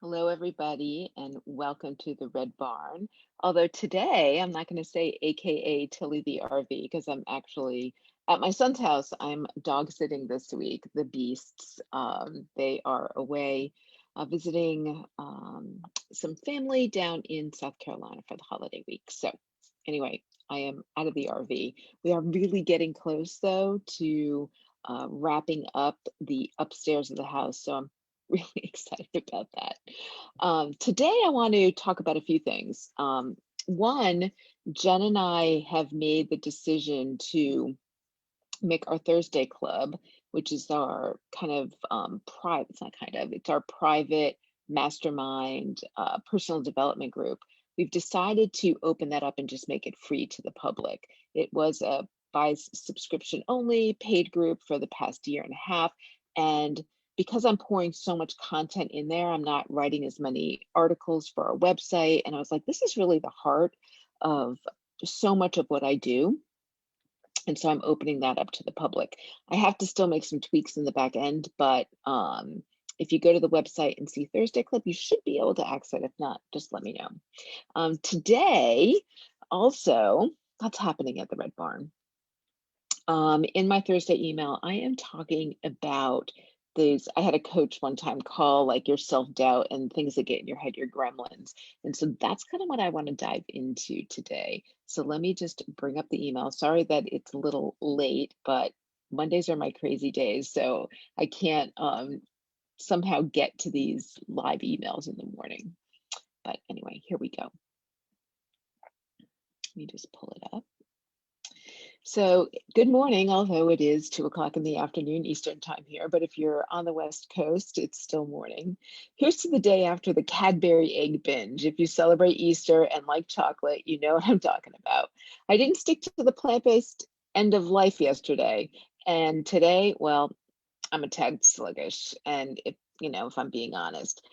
Hello, everybody, and welcome to the Red Barn. Although today I'm not going to say AKA Tilly the RV because I'm actually at my son's house. I'm dog sitting this week. The beasts, they are away visiting some family down in South Carolina for the holiday week. So, anyway, I am out of the RV. We are really getting close, though, to wrapping up the upstairs of the house. So I'm really excited about that. Today, I want to talk about a few things. One, Jen and I have made the decision to make our Thursday club, which is our kind of private, it's not kind of, it's our private mastermind personal development group. We've decided to open that up and just make it free to the public. It was a by subscription only paid group for the past year and a half. And because I'm pouring so much content in there, I'm not writing as many articles for our website. And I was like, this is really the heart of so much of what I do, and so I'm opening that up to the public. I have to still make some tweaks in the back end, but if you go to the website and see Thursday Club, you should be able to access it. If not, just let me know. Today, also, that's happening at the Red Barn. In my Thursday email, I am talking about these. I had a coach one time call like your self-doubt and things that get in your head, your gremlins. And so that's kind of what I want to dive into today. So let me just bring up the email. Sorry that it's a little late, but Mondays are my crazy days. So I can't somehow get to these live emails in the morning. But anyway, here we go. Let me just pull it up. So, good morning, although it is 2 o'clock in the afternoon Eastern time here, but if you're on the West Coast, it's still morning. Here's to the day after the Cadbury egg binge. If you celebrate Easter and like chocolate, you know what I'm talking about. I didn't stick to the plant-based end of life yesterday, and today, well, I'm a tad sluggish, and if I'm being honest.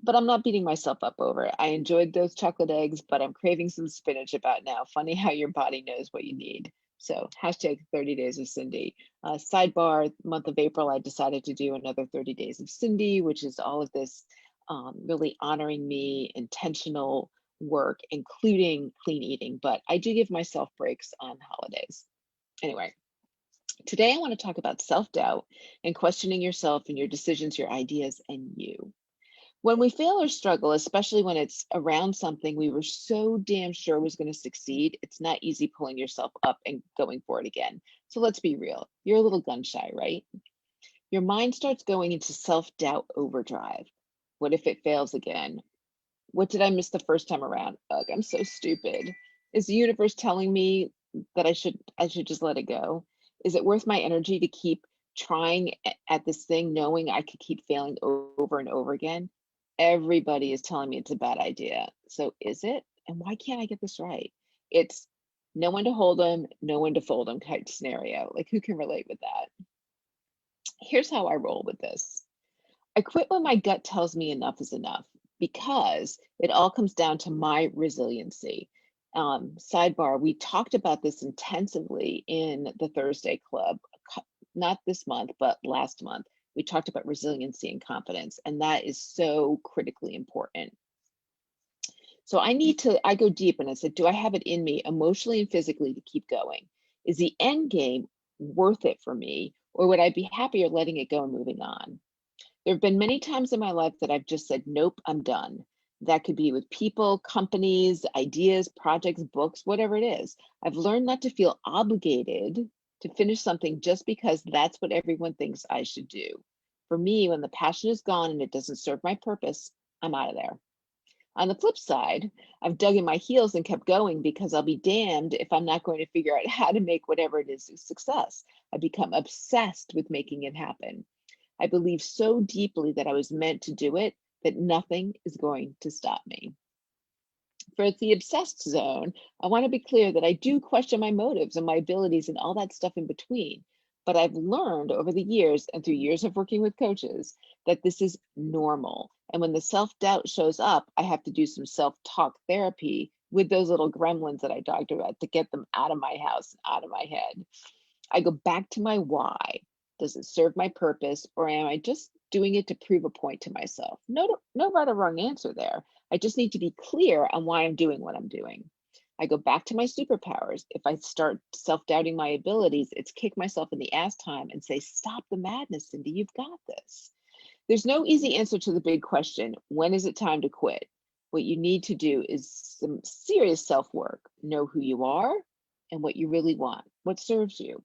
But I'm not beating myself up over it. I enjoyed those chocolate eggs, but I'm craving some spinach about now. Funny how your body knows what you need. So hashtag 30 days of Cindy. Sidebar, month of April, I decided to do another 30 days of Cindy, which is all of this really honoring me, intentional work, including clean eating. But I do give myself breaks on holidays. Anyway, today I want to talk about self-doubt and questioning yourself and your decisions, your ideas, and you. When we fail or struggle, especially when it's around something we were so damn sure was going to succeed, it's not easy pulling yourself up and going for it again. So let's be real. You're a little gun shy, right? Your mind starts going into self-doubt overdrive. What if it fails again? What did I miss the first time around? Ugh, I'm so stupid. Is the universe telling me that I should just let it go? Is it worth my energy to keep trying at this thing, knowing I could keep failing over and over again? Everybody is telling me it's a bad idea. So is it? And why can't I get this right? It's no one to hold them, no one to fold them type scenario. Like, who can relate with that? Here's how I roll with this. I quit when my gut tells me enough is enough because it all comes down to my resiliency. Sidebar, we talked about this intensively in the Thursday Club, not this month, but last month. We talked about resiliency and confidence, and that is so critically important. So I go deep and I said, do I have it in me emotionally and physically to keep going? Is the end game worth it for me, or would I be happier letting it go and moving on? There have been many times in my life that I've just said, nope, I'm done. That could be with people, companies, ideas, projects, books, whatever it is. I've learned not to feel obligated to finish something just because that's what everyone thinks I should do. For me, when the passion is gone and it doesn't serve my purpose, I'm out of there. On the flip side, I've dug in my heels and kept going because I'll be damned if I'm not going to figure out how to make whatever it is a success. I become obsessed with making it happen. I believe so deeply that I was meant to do it that nothing is going to stop me. For the obsessed zone, I want to be clear that I do question my motives and my abilities and all that stuff in between. But I've learned over the years and through years of working with coaches that this is normal. And when the self doubt shows up, I have to do some self talk therapy with those little gremlins that I talked about to get them out of my house, out of my head. I go back to my why. Does it serve my purpose, or am I just doing it to prove a point to myself. No right or wrong answer there. I just need to be clear on why I'm doing what I'm doing. I go back to my superpowers. If I start self-doubting my abilities, it's kick myself in the ass time and say, stop the madness, Cindy, you've got this. There's no easy answer to the big question, when is it time to quit? What you need to do is some serious self-work. Know who you are and what you really want, what serves you.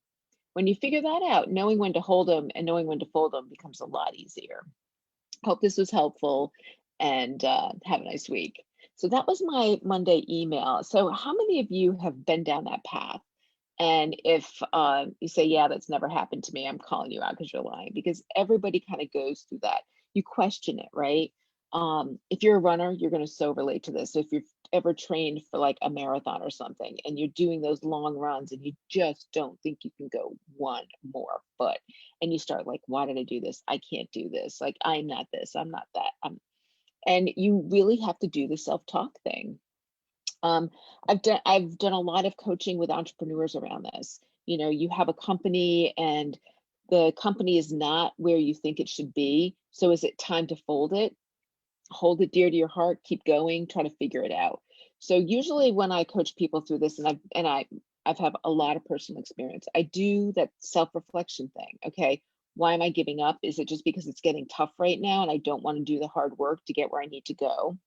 When you figure that out, knowing when to hold them and knowing when to fold them becomes a lot easier. Hope this was helpful, and have a nice week. So that was my Monday email. So how many of you have been down that path? And if you say, yeah, that's never happened to me, I'm calling you out because you're lying, because everybody kind of goes through that. You question it, right? If you're a runner, you're going to so relate to this. If you've ever trained for like a marathon or something and you're doing those long runs and you just don't think you can go one more foot, and you start like, why did I do this? I can't do this. Like, I'm not this, I'm not that. And you really have to do the self-talk thing. um, I've done a lot of coaching with entrepreneurs around this. You know, you have a company and the company is not where you think it should be. So is it time to fold it? Hold it dear to your heart, keep going, try to figure it out. So usually when I coach people through this, and I've had a lot of personal experience, I do that self-reflection thing. Okay, why am I giving up? Is it just because it's getting tough right now and I don't want to do the hard work to get where I need to go?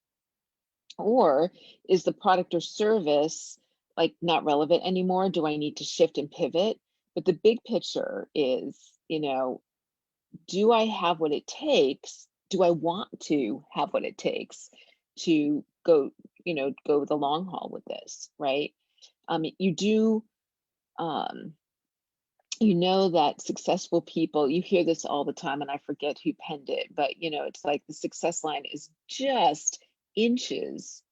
Or is the product or service like not relevant anymore? Do I need to shift and pivot? But the big picture is, do I have what it takes? Do I want to have what it takes to go, go the long haul with this, right? You do, um, you know that successful people, you hear this all the time, and I forget who penned it, but it's like the success line is just inches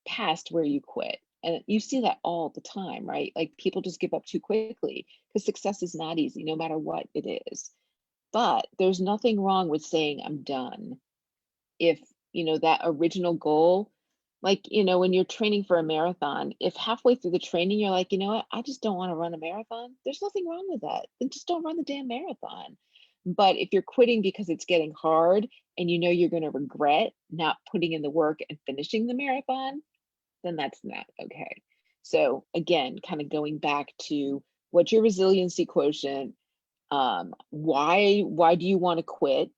past where you quit. And you see that all the time, right? Like people just give up too quickly because success is not easy, no matter what it is. But there's nothing wrong with saying, I'm done. If, that original goal, like, when you're training for a marathon, if halfway through the training you're like, you know what, I just don't want to run a marathon, there's nothing wrong with that. Then just don't run the damn marathon. But if you're quitting because it's getting hard and you know you're going to regret not putting in the work and finishing the marathon, then that's not okay. So again, kind of going back to what's your resiliency quotient? Why do you want to quit?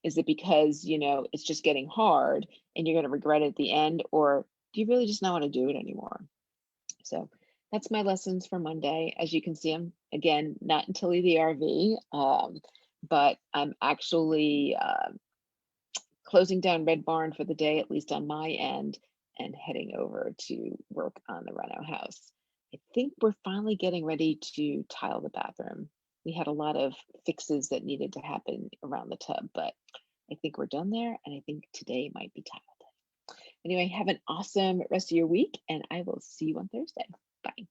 Is it because, it's just getting hard and you're going to regret it at the end, or do you really just not want to do it anymore? So that's my lessons for Monday. As you can see, I'm again not until the RV, but I'm actually closing down Red Barn for the day, at least on my end, and heading over to work on the Reno house. I think we're finally getting ready to tile the bathroom. We had a lot of fixes that needed to happen around the tub, but I think we're done there, and I think today might be tile day. Anyway, have an awesome rest of your week, and I will see you on Thursday. Bye.